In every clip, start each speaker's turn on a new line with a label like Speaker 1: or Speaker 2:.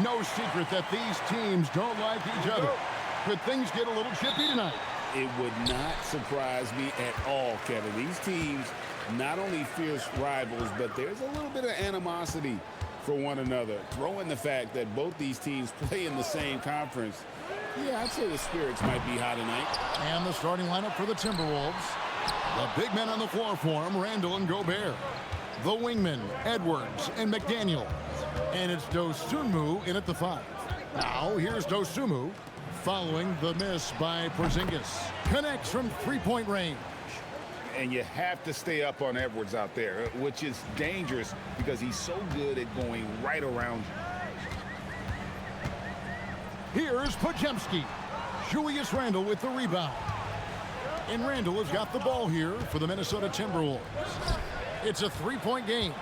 Speaker 1: No secret that these teams don't like each other. Could things get a little chippy tonight?
Speaker 2: It would not surprise me at all, Kevin. These teams, not only fierce rivals, but there's a little bit of animosity for one another. Throw in the fact that both these teams play in the same conference. Yeah, I'd say the spirits might be high tonight.
Speaker 1: And the starting lineup for the Timberwolves. The big men on the floor for him, Randall and Gobert. The wingmen, Edwards and McDaniel. And it's Dosunmu in at the 5. Now, here's Dosunmu following the miss by Porzingis. Connects from three-point range.
Speaker 2: And you have to stay up on Edwards out there, which is dangerous because he's so good at going right around you.
Speaker 1: Here's Porzingis. Julius Randle with the rebound. And Randle has got the ball here for the Minnesota Timberwolves. It's a three-point game.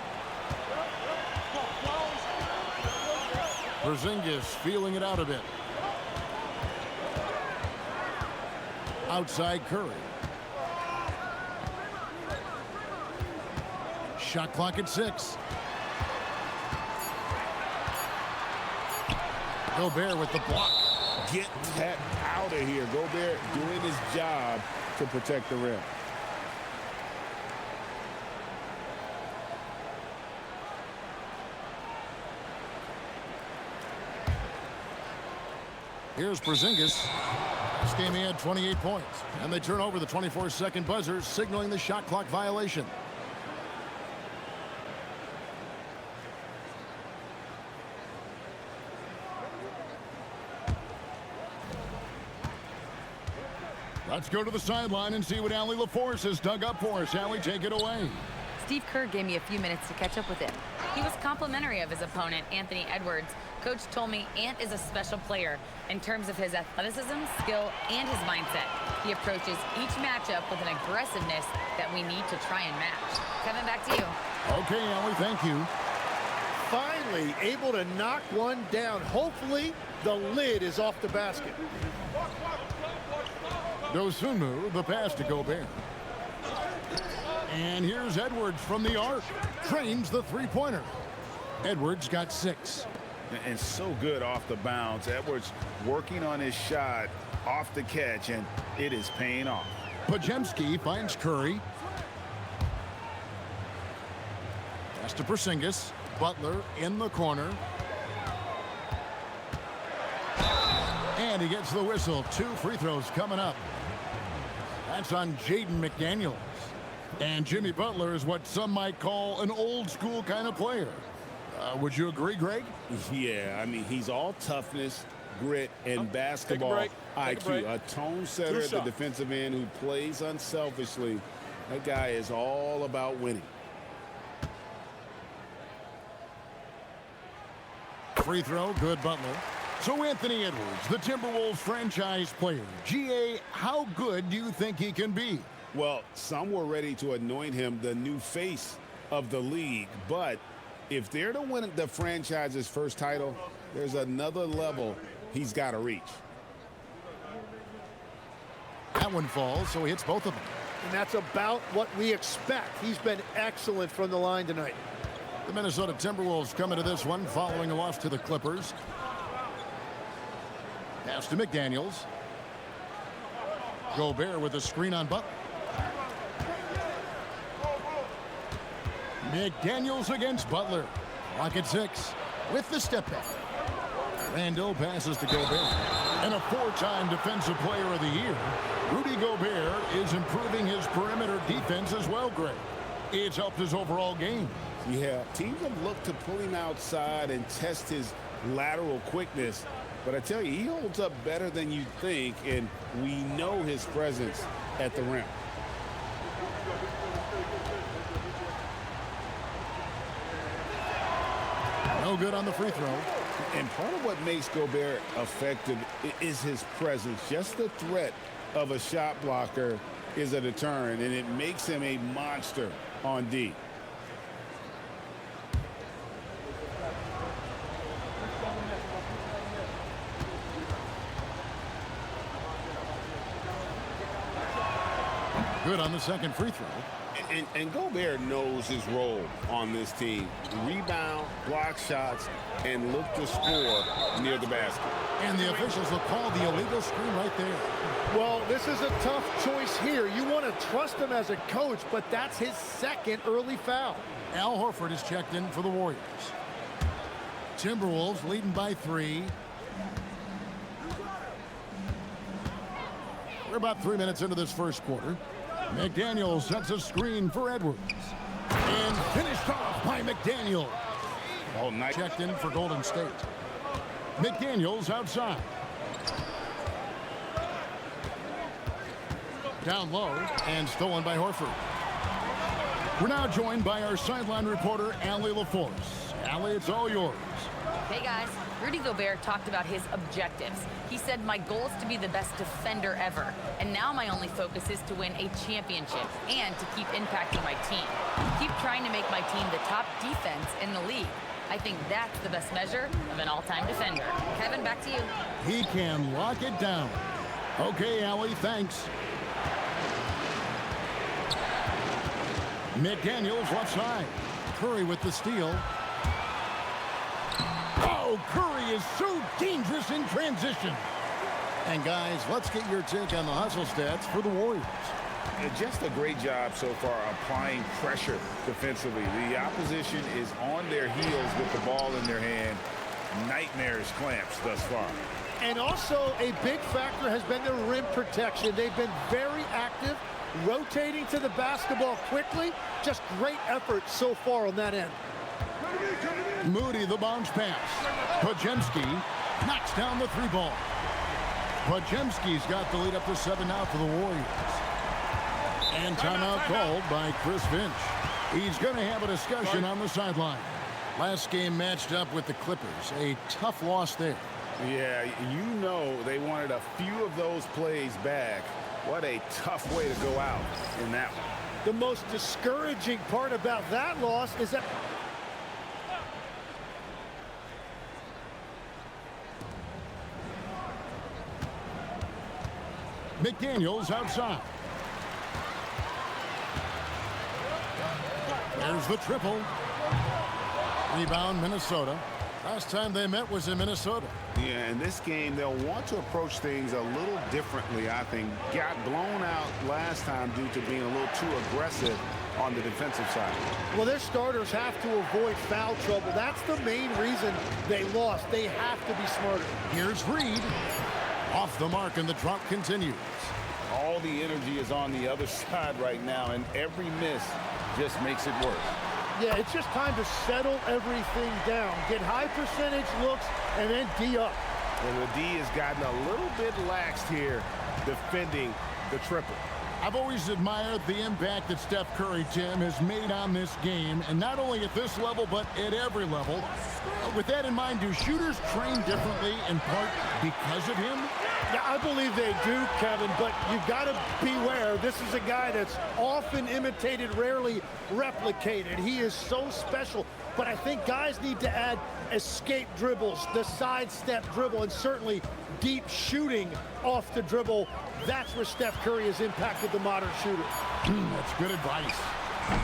Speaker 1: Porzingis feeling it out a bit. Outside Curry. Shot clock at 6. Gobert with the block.
Speaker 2: Get that out of here. Gobert doing his job to protect the rim.
Speaker 1: Here's Porzingis. This game he had 28 points. And they turn over the 24-second buzzer, signaling the shot clock violation. Let's go to the sideline and see what Allie LaForce has dug up for us. Allie, take it away.
Speaker 3: Steve Kerr gave me a few minutes to catch up with him. He was complimentary of his opponent, Anthony Edwards. Coach told me Ant is a special player in terms of his athleticism, skill, and his mindset. He approaches each matchup with an aggressiveness that we need to try and match. Kevin, back to you.
Speaker 1: Okay, Allie, thank you.
Speaker 4: Finally able to knock one down. Hopefully, the lid is off the basket.
Speaker 1: Dosunmu, the pass to Gobert. And here's Edwards from the arc. Trains the three-pointer. Edwards got 6.
Speaker 2: And so good off the bounce. Edwards working on his shot off the catch, and it is paying off.
Speaker 1: Porzingis finds Curry. Pass to Porzingis. Butler in the corner. And he gets the whistle. 2 free throws coming up. That's on Jaden McDaniels. And Jimmy Butler is what some might call an old-school kind of player. Would you agree, Greg?
Speaker 2: Yeah, I mean, he's all toughness, grit, and basketball IQ. A tone setter at the defensive end who plays unselfishly. That guy is all about winning.
Speaker 1: Free throw, good Butler. So Anthony Edwards, the Timberwolves franchise player. GA, how good do you think he can be?
Speaker 2: Well, some were ready to anoint him the new face of the league, but if they're to win the franchise's first title, there's another level he's got to reach.
Speaker 1: That one falls, so he hits both of them.
Speaker 4: And that's about what we expect. He's been excellent from the line tonight.
Speaker 1: The Minnesota Timberwolves come into this one following a loss to the Clippers. Pass to McDaniels. Gobert with a screen on Butler. McDaniels against Butler. Clock at 6 with the step back. Randall passes to Gobert. And a 4-time Defensive Player of the Year. Rudy Gobert is improving his perimeter defense as well, Greg. It's helped his overall game.
Speaker 2: Yeah, teams have looked to pull him outside and test his lateral quickness. But I tell you, he holds up better than you think, and we know his presence at the rim.
Speaker 1: No good on the free throw.
Speaker 2: And part of what makes Gobert effective is his presence. Just the threat of a shot blocker is a deterrent, and it makes him a monster on D.
Speaker 1: Good on the second free throw.
Speaker 2: And Gobert knows his role on this team. Rebound, block shots, and look to score near the basket.
Speaker 1: And the officials will call the illegal screen right there.
Speaker 4: Well, this is a tough choice here. You want to trust him as a coach, but that's his second early foul.
Speaker 1: Al Horford is checked in for the Warriors. Timberwolves leading by 3. We're about 3 minutes into this first quarter. McDaniel sets a screen for Edwards. And finished off by McDaniel.
Speaker 2: Oh, nice.
Speaker 1: Checked in for Golden State. McDaniel's outside. Down low and stolen by Horford. We're now joined by our sideline reporter, Allie LaForce. Allie, it's all yours.
Speaker 3: Hey guys, Rudy Gobert talked about his objectives. He said, my goal is to be the best defender ever. And now my only focus is to win a championship and to keep impacting my team. Keep trying to make my team the top defense in the league. I think that's the best measure of an all-time defender. Kevin, back to you.
Speaker 1: He can lock it down. Okay, Allie, thanks. McDaniels left side. Curry with the steal. Oh, Curry is so dangerous in transition. And guys, let's get your take on the hustle stats for the Warriors.
Speaker 2: Just a great job so far applying pressure defensively. The opposition is on their heels with the ball in their hand. Nightmarish clamps thus far.
Speaker 4: And also a big factor has been the rim protection. They've been very active, rotating to the basketball quickly. Just great effort so far on that end.
Speaker 1: Moody, the bounce pass. Porzingis knocks down the 3 ball. Porzingis got the lead up to 7 now for the Warriors. And timeout called by Chris Finch. He's going to have a discussion on the sideline. Last game matched up with the Clippers. A tough loss there.
Speaker 2: Yeah, you know they wanted a few of those plays back. What a tough way to go out in that one.
Speaker 4: The most discouraging part about that loss is that
Speaker 1: McDaniels outside. There's the triple. Rebound, Minnesota. Last time they met was in Minnesota.
Speaker 2: Yeah, in this game, they'll want to approach things a little differently, I think. Got blown out last time due to being a little too aggressive on the defensive side.
Speaker 4: well, their starters have to avoid foul trouble. That's the main reason they lost. They have to be smarter.
Speaker 1: Here's Reed. Off the mark, and the drop continues.
Speaker 2: All the energy is on the other side right now, and every miss just makes it worse.
Speaker 4: Yeah, it's just time to settle everything down. Get high percentage looks and then D up.
Speaker 2: And the D has gotten a little bit laxed here defending the triple.
Speaker 1: I've always admired the impact that Steph Curry, Tim, has made on this game, and not only at this level, but at every level. With that in mind, do shooters train differently in part because of him?
Speaker 4: Yeah, I believe they do, Kevin, but you've got to beware. This is a guy that's often imitated, rarely replicated. He is so special, but I think guys need to add escape dribbles, the sidestep dribble, and certainly deep shooting off the dribble. That's where Steph Curry has impacted the modern shooter.
Speaker 1: That's good advice.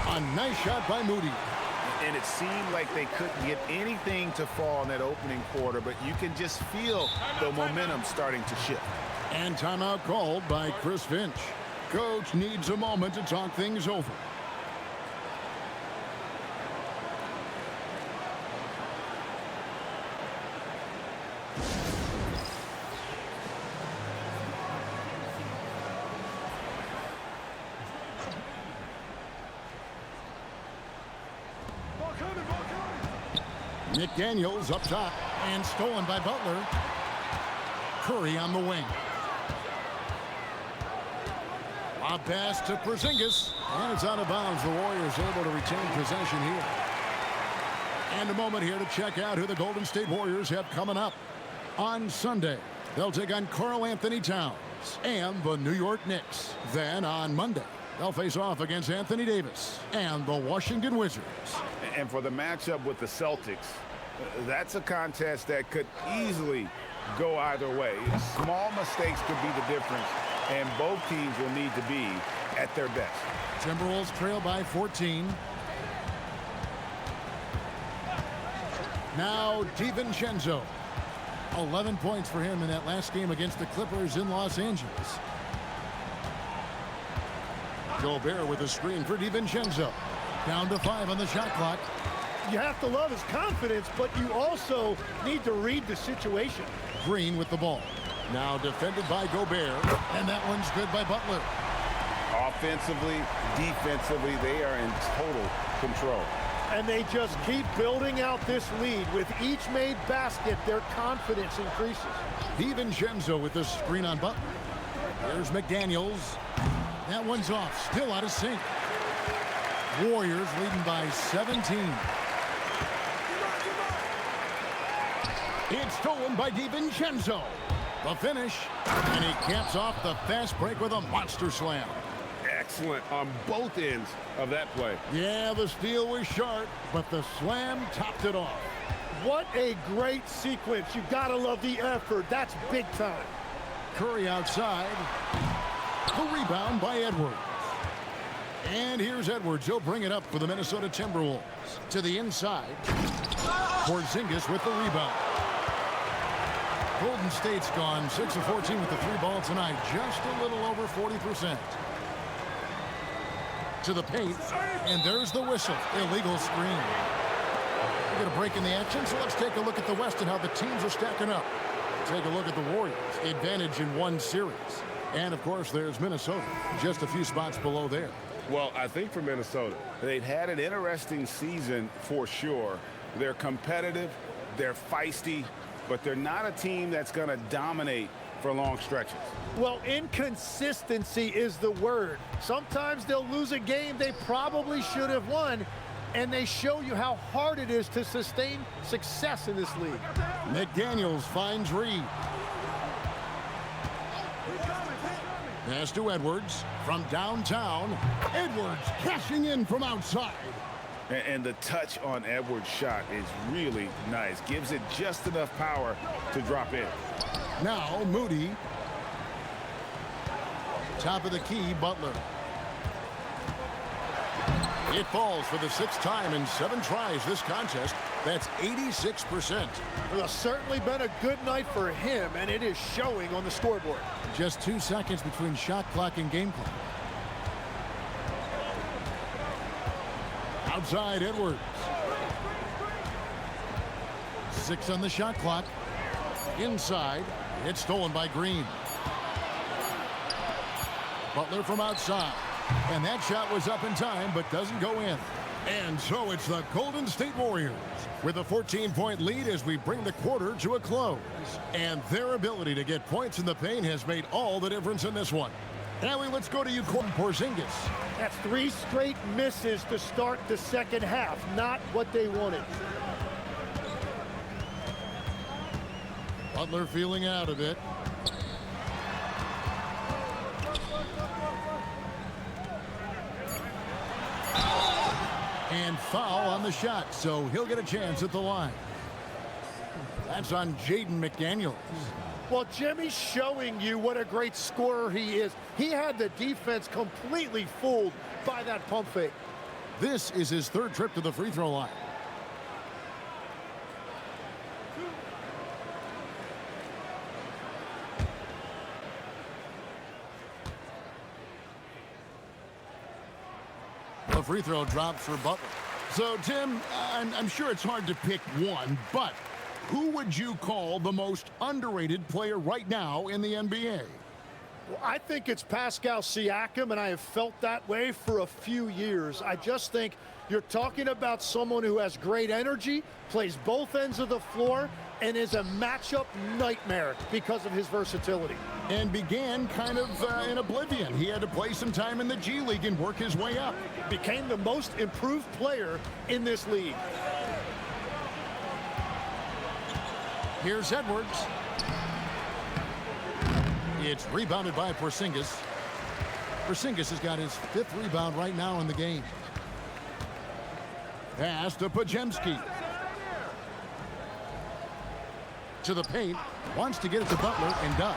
Speaker 1: A nice shot by Moody.
Speaker 2: And it seemed like they couldn't get anything to fall in that opening quarter, but you can just feel the momentum starting to shift.
Speaker 1: And timeout called by Chris Finch. Coach needs a moment to talk things over. McDaniels up top and stolen by Butler. Curry on the wing. A pass to Porzingis, and it's out of bounds. The Warriors able to retain possession here. And a moment here to check out who the Golden State Warriors have coming up. On Sunday, they'll take on Karl Anthony Towns and the New York Knicks. Then on Monday, they'll face off against Anthony Davis and the Washington Wizards.
Speaker 2: And for the matchup with the Celtics, that's a contest that could easily go either way. Small mistakes could be the difference and both teams will need to be at their best.
Speaker 1: Timberwolves trail by 14. Now DiVincenzo. 11 points for him in that last game against the Clippers in Los Angeles. Gobert with a screen for DiVincenzo. Down to 5 on the shot clock.
Speaker 4: You have to love his confidence, but you also need to read the situation.
Speaker 1: Green with the ball. Now defended by Gobert, and that one's good by Butler.
Speaker 2: Offensively, defensively, they are in total control.
Speaker 4: And they just keep building out this lead. With each made basket, their confidence increases.
Speaker 1: DiVincenzo with the screen on Butler. Here's McDaniels. That one's off, still out of sync. Warriors leading by 17. It's stolen by DiVincenzo. The finish, and he caps off the fast break with a monster slam.
Speaker 2: Excellent on both ends of that play.
Speaker 1: Yeah, the steal was sharp, but the slam topped it off.
Speaker 4: What a great sequence. You gotta love the effort. That's big time.
Speaker 1: Curry outside. The rebound by Edwards. And here's Edwards. He'll bring it up for the Minnesota Timberwolves. To the inside. Porzingis with the rebound. Golden State's gone 6 of 14 with the 3 ball tonight. Just a little over 40%. To the paint. And there's the whistle. Illegal screen. We get a break in the action, so let's take a look at the West and how the teams are stacking up. Take a look at the Warriors. Advantage in 1 series. And, of course, there's Minnesota. Just a few spots below there.
Speaker 2: Well, I think for Minnesota, they've had an interesting season for sure. They're competitive, they're feisty, but they're not a team that's going to dominate for long stretches.
Speaker 4: Well, inconsistency is the word. Sometimes they'll lose a game they probably should have won, and they show you how hard it is to sustain success in this league.
Speaker 1: McDaniels finds Reed. Pass to Edwards from downtown. Edwards cashing in from outside.
Speaker 2: And the touch on Edwards' shot is really nice. Gives it just enough power to drop in.
Speaker 1: Now Moody. Top of the key, Butler. It falls for the 6th time in 7 tries this contest. That's 86%.
Speaker 4: Well, it's certainly been a good night for him, and it is showing on the scoreboard.
Speaker 1: Just 2 seconds between shot clock and game clock. Outside Edwards. 6 on the shot clock. Inside. It's stolen by Green. Butler from outside. And that shot was up in time, but doesn't go in. And so it's the Golden State Warriors with a 14-point lead as we bring the quarter to a close. And their ability to get points in the paint has made all the difference in this one. Now let's go to you, Porzingis.
Speaker 4: That's 3 straight misses to start the second half. Not what they wanted.
Speaker 1: Butler feeling out of it. And foul on the shot, so he'll get a chance at the line. That's on Jaden McDaniels.
Speaker 4: Well, Jimmy's showing you what a great scorer he is. He had the defense completely fooled by that pump fake.
Speaker 1: This is his 3rd trip to the free throw line. The free throw drops for Butler. So, Tim, I'm sure it's hard to pick one, but who would you call the most underrated player right now in the NBA?
Speaker 4: Well, I think it's Pascal Siakam, and I have felt that way for a few years. I just think you're talking about someone who has great energy, plays both ends of the floor, and is a matchup nightmare because of his versatility.
Speaker 1: And began kind of in oblivion. He had to play some time in the G League and work his way up.
Speaker 4: Became the most improved player in this league.
Speaker 1: Here's Edwards. It's rebounded by Porzingis. Porzingis has got his 5th rebound right now in the game. Pass to Podziemski. To the paint. Wants to get it to Butler and does.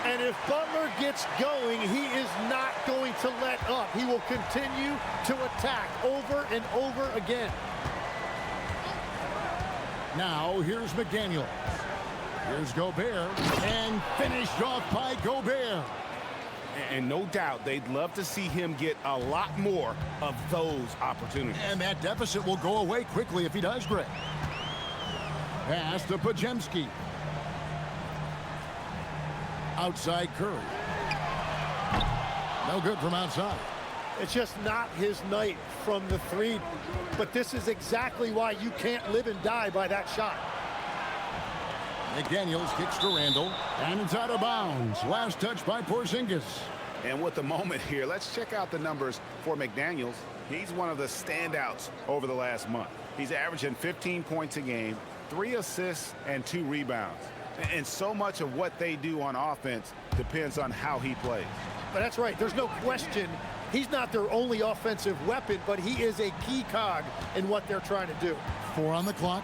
Speaker 4: And if Butler gets going, he is not going to let up. He will continue to attack over and over again.
Speaker 1: Now, here's McDaniel. Here's Gobert, and finished off by Gobert.
Speaker 2: And no doubt they'd love to see him get a lot more of those opportunities.
Speaker 1: And that deficit will go away quickly if he does, Greg. Pass to Porzingis. Outside Curry. No good from outside.
Speaker 4: It's just not his night from the three. But this is exactly why you can't live and die by that shot.
Speaker 1: McDaniels kicks to Randall, and it's out of bounds. Last touch by Porzingis.
Speaker 2: And with the moment here, let's check out the numbers for McDaniels. He's one of the standouts over the last month. He's averaging 15 points a game, 3 assists, and 2 rebounds. And so much of what they do on offense depends on how he plays.
Speaker 4: But that's right. There's no question he's not their only offensive weapon, but he is a key cog in what they're trying to do.
Speaker 1: 4 on the clock.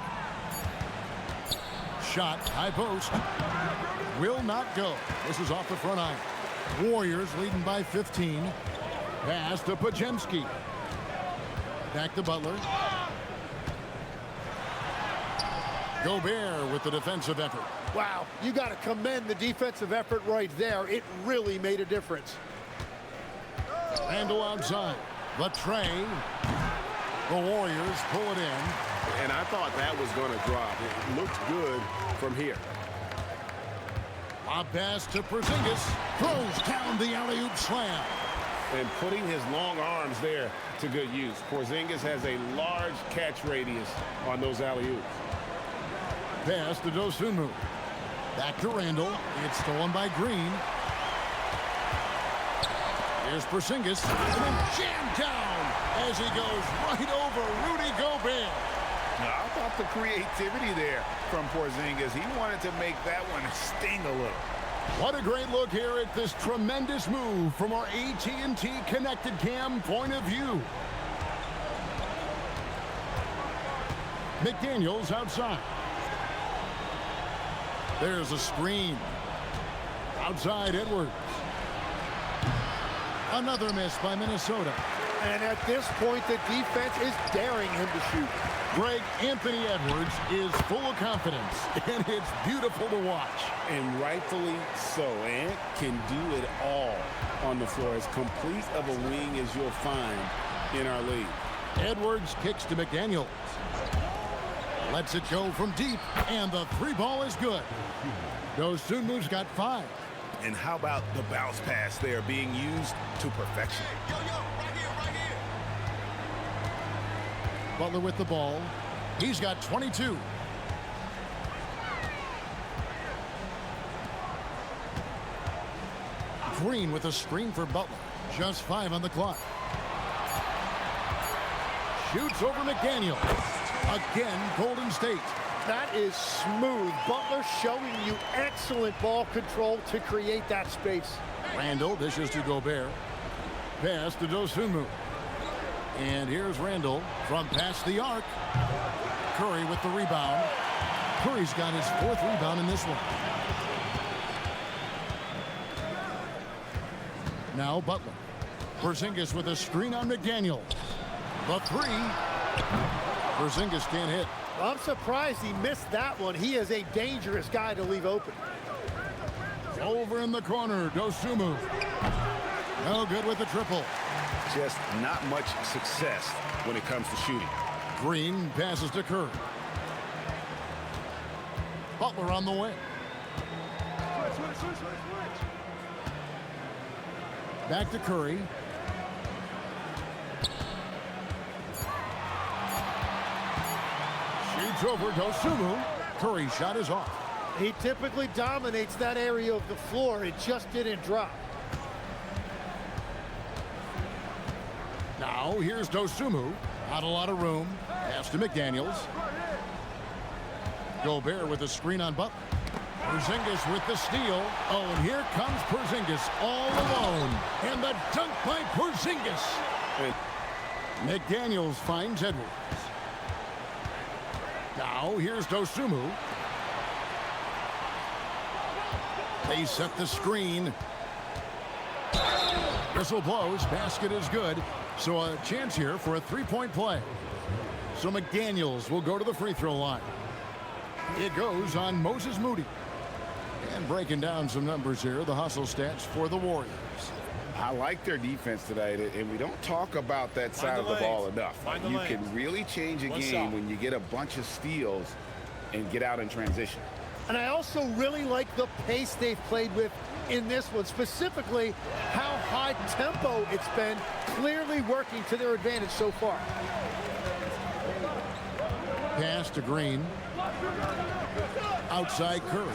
Speaker 1: Shot, high post. Will not go. This is off the front iron. Warriors leading by 15. Pass to Porzingis. Back to Butler. Gobert with the defensive effort.
Speaker 4: Wow, you got to commend the defensive effort right there. It really made a difference.
Speaker 1: Randall outside. The tray. The Warriors pull it in.
Speaker 2: And I thought that was going to drop. It looked good from here.
Speaker 1: Lob pass to Porzingis. Throws down the alley-oop slam.
Speaker 2: And putting his long arms there to good use. Porzingis has a large catch radius on those alley-oops.
Speaker 1: Pass to Dosunmu. Back to Randall. It's stolen by Green. Here's Porzingis. And then jammed down as he goes right over Rudy Gobert.
Speaker 2: Now, I thought the creativity there from Porzingis. He wanted to make that one sting a little.
Speaker 1: What a great look here at this tremendous move from our AT&T Connected Cam point of view. McDaniels outside. There's a screen. Outside Edwards. Another miss by Minnesota.
Speaker 4: And at this point, the defense is daring him to shoot.
Speaker 1: Greg, Anthony Edwards is full of confidence, and it's beautiful to watch.
Speaker 2: And rightfully so. Ant can do it all on the floor. As complete of a wing as you'll find in our league.
Speaker 1: Edwards kicks to McDaniels. Lets it go from deep, and the 3 ball is good. Dosunmu's got 5.
Speaker 2: And how about the bounce pass there being used to perfection?
Speaker 5: Right here.
Speaker 1: Butler with the ball. He's got 22. Green with a screen for Butler. Just 5 on the clock. Shoots over McDaniel. Again, Golden State.
Speaker 4: That is smooth. Butler showing you excellent ball control to create that space.
Speaker 1: Randall dishes to Gobert. Pass to Dosunmu. And here's Randall from past the arc. Curry with the rebound. Curry's got his 4th rebound in this one. Now Butler. Porzingis with a screen on McDaniel. The 3. Porzingis can't hit.
Speaker 4: I'm surprised he missed that one. He is a dangerous guy to leave open.
Speaker 1: Over in the corner, Dosunmu. No good with the triple.
Speaker 2: Just not much success when it comes to shooting.
Speaker 1: Green passes to Curry. Butler on the way. Back to Curry. Shoots over Dosunmu. Curry's shot is off.
Speaker 4: He typically dominates that area of the floor. It just didn't drop.
Speaker 1: Now here's Dosunmu. Not a lot of room. Pass to McDaniels. Gobert with a screen on Butler. Porzingis with the steal. Oh, and here comes Porzingis all alone. And the dunk by Porzingis. McDaniels finds Edwards. Now here's Dosunmu. They set the screen. Whistle blows. Basket is good. So a chance here for a three-point play. So McDaniels will go to the free throw line. It goes on Moses Moody. And breaking down some numbers here, the hustle stats for the Warriors.
Speaker 2: I like their defense tonight, and we don't talk about that side of the ball enough. You can really change a game when you get a bunch of steals and get out in transition.
Speaker 4: And I also really like the pace they've played with in this one, specifically how high tempo it's been, clearly working to their advantage so far.
Speaker 1: Pass to Green. Outside Curry.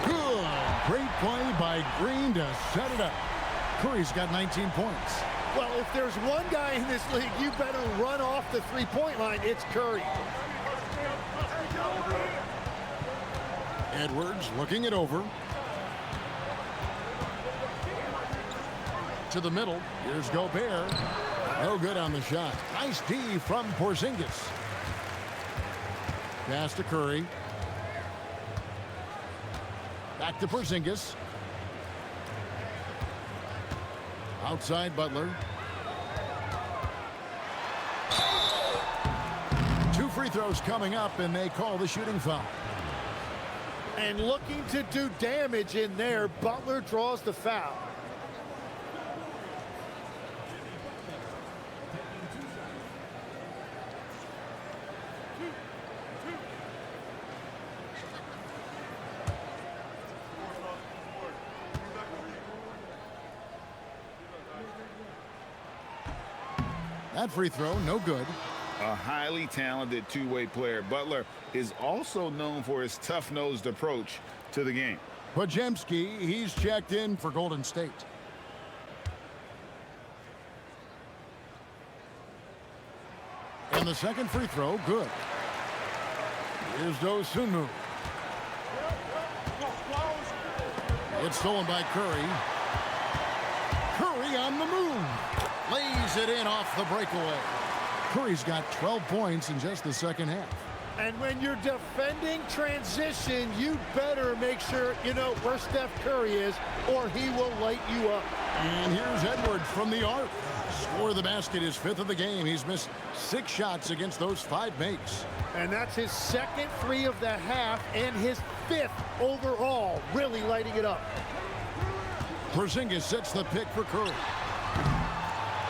Speaker 1: Good. Great play by Green to set it up. Curry's got 19 points.
Speaker 4: Well, if there's one guy in this league you better run off the three-point line, it's Curry.
Speaker 1: Edwards looking it over. To the middle. Here's Gobert. No good on the shot. Nice D from Porzingis. Pass to Curry. Back to Porzingis. Outside Butler. 2 free throws coming up, and they call the shooting foul.
Speaker 4: And looking to do damage in there, Butler draws the foul.
Speaker 1: That free throw, no good.
Speaker 2: A highly talented two-way player. Butler is also known for his tough-nosed approach to the game.
Speaker 1: Podziemski, he's checked in for Golden State. And the second free throw, good. Here's Dosunmu. It's stolen by Curry. Curry on the move. Lays it in off the breakaway. Curry's got 12 points in just the second half.
Speaker 4: And when you're defending transition, you better make sure you know where Steph Curry is, or he will light you up.
Speaker 1: And here's Edwards from the arc. Score the basket, his 5th of the game. He's missed 6 shots against those 5 makes.
Speaker 4: And that's his second 3 of the half and his 5th overall, really lighting it up.
Speaker 1: Porzingis sets the pick for Curry.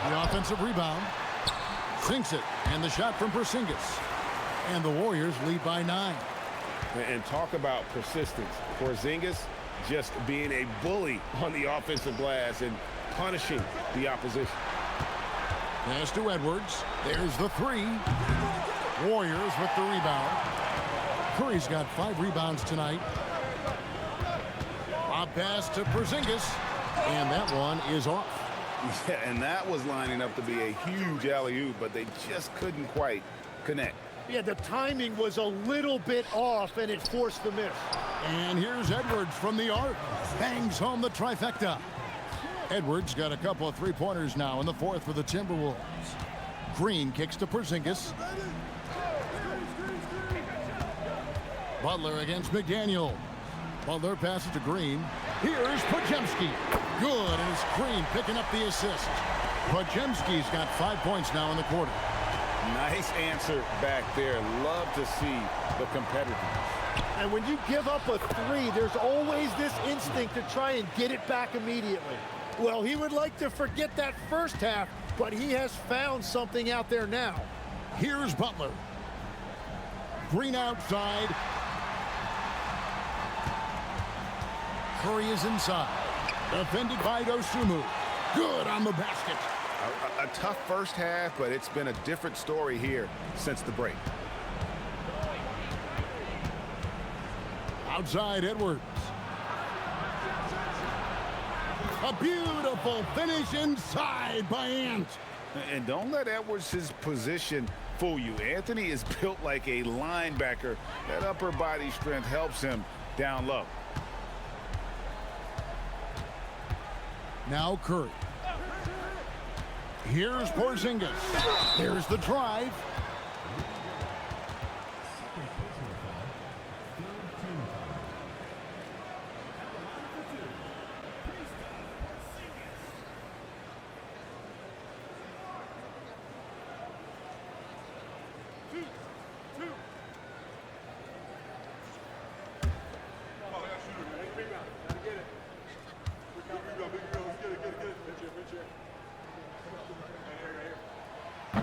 Speaker 1: The offensive rebound. Sinks it. And the shot from Porzingis. And the Warriors lead by 9.
Speaker 2: And talk about persistence. Porzingis just being a bully on the offensive glass and punishing the opposition.
Speaker 1: Pass to Edwards. There's the 3. Warriors with the rebound. Curry's got 5 rebounds tonight. Lob pass to Porzingis. And that one is off.
Speaker 2: Yeah, and that was lining up to be a huge alley-oop, but they just couldn't quite connect.
Speaker 4: Yeah, the timing was a little bit off, and it forced the miss.
Speaker 1: And here's Edwards from the arc. Bangs home the trifecta. Edwards got a couple of 3-pointers now in the 4th for the Timberwolves. Green kicks to Porzingis. Butler against McDaniel. Butler passes to Green. Here's Podziemski. Good, and it's Green picking up the assist. Podziemski's got 5 points now in the quarter.
Speaker 2: Nice answer back there. Love to see the competitiveness.
Speaker 4: And when you give up a 3, there's always this instinct to try and get it back immediately. Well, he would like to forget that first half, but he has found something out there now.
Speaker 1: Here's Butler. Green outside. Curry is inside. Defended by Dosunmu. Good on the basket.
Speaker 2: A tough first half, but it's been a different story here since the break.
Speaker 1: Outside Edwards. A beautiful finish inside by Ant.
Speaker 2: And don't let Edwards' position fool you. Anthony is built like a linebacker. That upper body strength helps him down low.
Speaker 1: Now Curry. Here's Porzingis. There's the drive.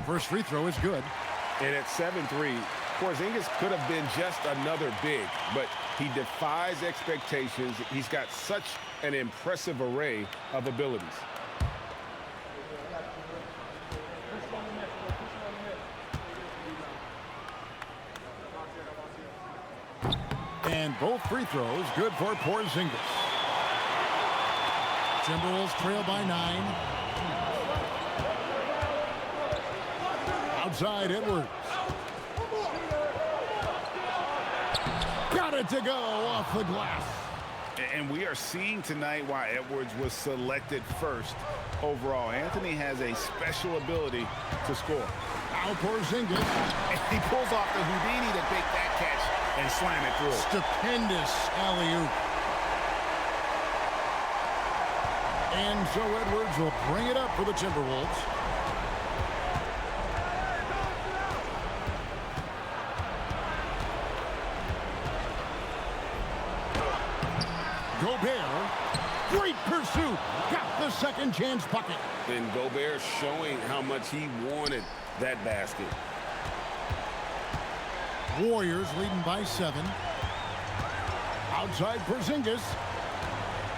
Speaker 1: First free throw is good.
Speaker 2: And at 7'3", Porzingis could have been just another big, but he defies expectations. He's got such an impressive array of abilities.
Speaker 1: And both free throws good for Porzingis. Timberwolves trail by 9. Outside Edwards. Got it to go off the glass.
Speaker 2: And we are seeing tonight why Edwards was selected first overall. Anthony has a special ability to score.
Speaker 1: Now Porzingis.
Speaker 2: And he pulls off the Houdini to take that catch and slam it through.
Speaker 1: Stupendous alley-oop. And so Edwards will bring it up for the Timberwolves. Gobert, great pursuit, got the second chance bucket.
Speaker 2: And Gobert showing how much he wanted that basket.
Speaker 1: Warriors leading by 7. Outside Porzingis.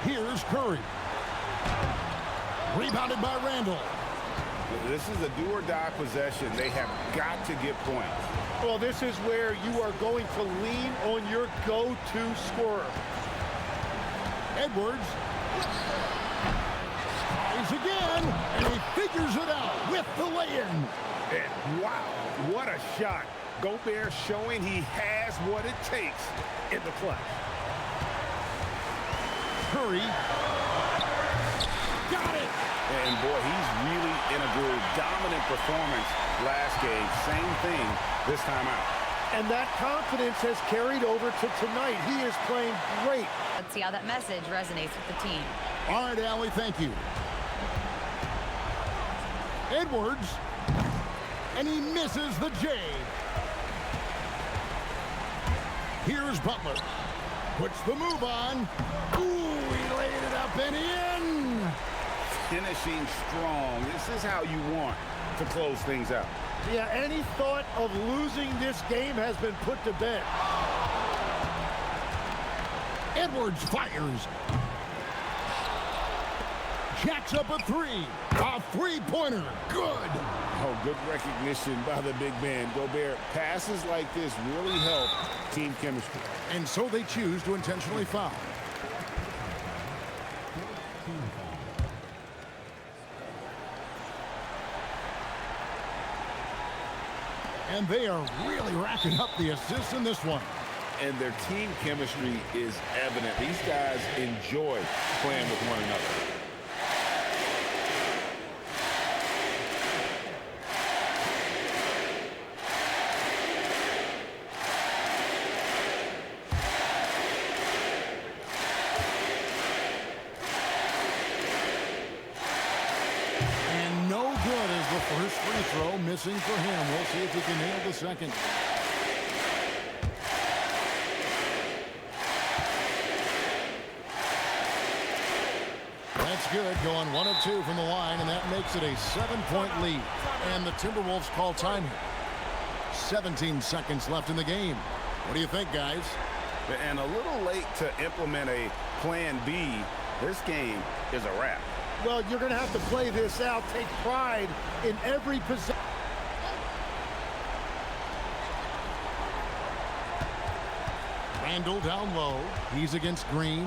Speaker 1: Here's Curry. Rebounded by Randall.
Speaker 2: This is a do-or-die possession. They have got to get points.
Speaker 4: Well, this is where you are going to lean on your go-to scorer.
Speaker 1: Edwards tries again, and he figures it out with the lay-in.
Speaker 2: And wow, what a shot. Gobert showing he has what it takes in the clutch.
Speaker 1: Curry got it.
Speaker 2: And boy, he's really in a groove. Dominant performance last game. Same thing this time out.
Speaker 4: And that confidence has carried over to tonight. He is playing great.
Speaker 3: Let's see how that message resonates with the team.
Speaker 1: All right, Allie, thank you. Edwards, and he misses the J. Here's Butler. Puts the move on. Ooh, he laid it up and in.
Speaker 2: Finishing strong. This is how you want to close things out.
Speaker 4: Yeah, any thought of losing this game has been put to bed.
Speaker 1: Edwards fires. Jacks up a 3. A three-pointer. Good.
Speaker 2: Oh, good recognition by the big man. Gobert, passes like this really help team chemistry.
Speaker 1: And so they choose to intentionally foul. And they are really racking up the assists in this one.
Speaker 2: And their team chemistry is evident. These guys enjoy playing with one another.
Speaker 1: And no good is the first free throw missing for him. We'll see if he can nail the second. That's good, going 1 of 2 from the line, and that makes it a 7-point lead. And the Timberwolves call time here. 17 seconds left in the game. What do you think, guys?
Speaker 2: And a little late to implement a plan B. This game is a wrap.
Speaker 4: Well, you're going to have to play this out. Take pride in every possession.
Speaker 1: Randall down low. He's against Green.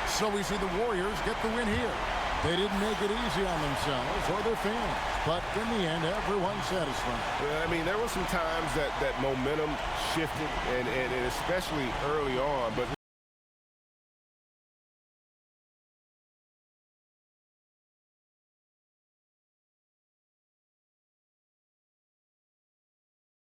Speaker 1: So we see the Warriors get the win here. They didn't make it easy on themselves or their fans, but in the end, everyone's satisfied.
Speaker 2: Well, I mean, there were some times that momentum shifted, and especially early on, but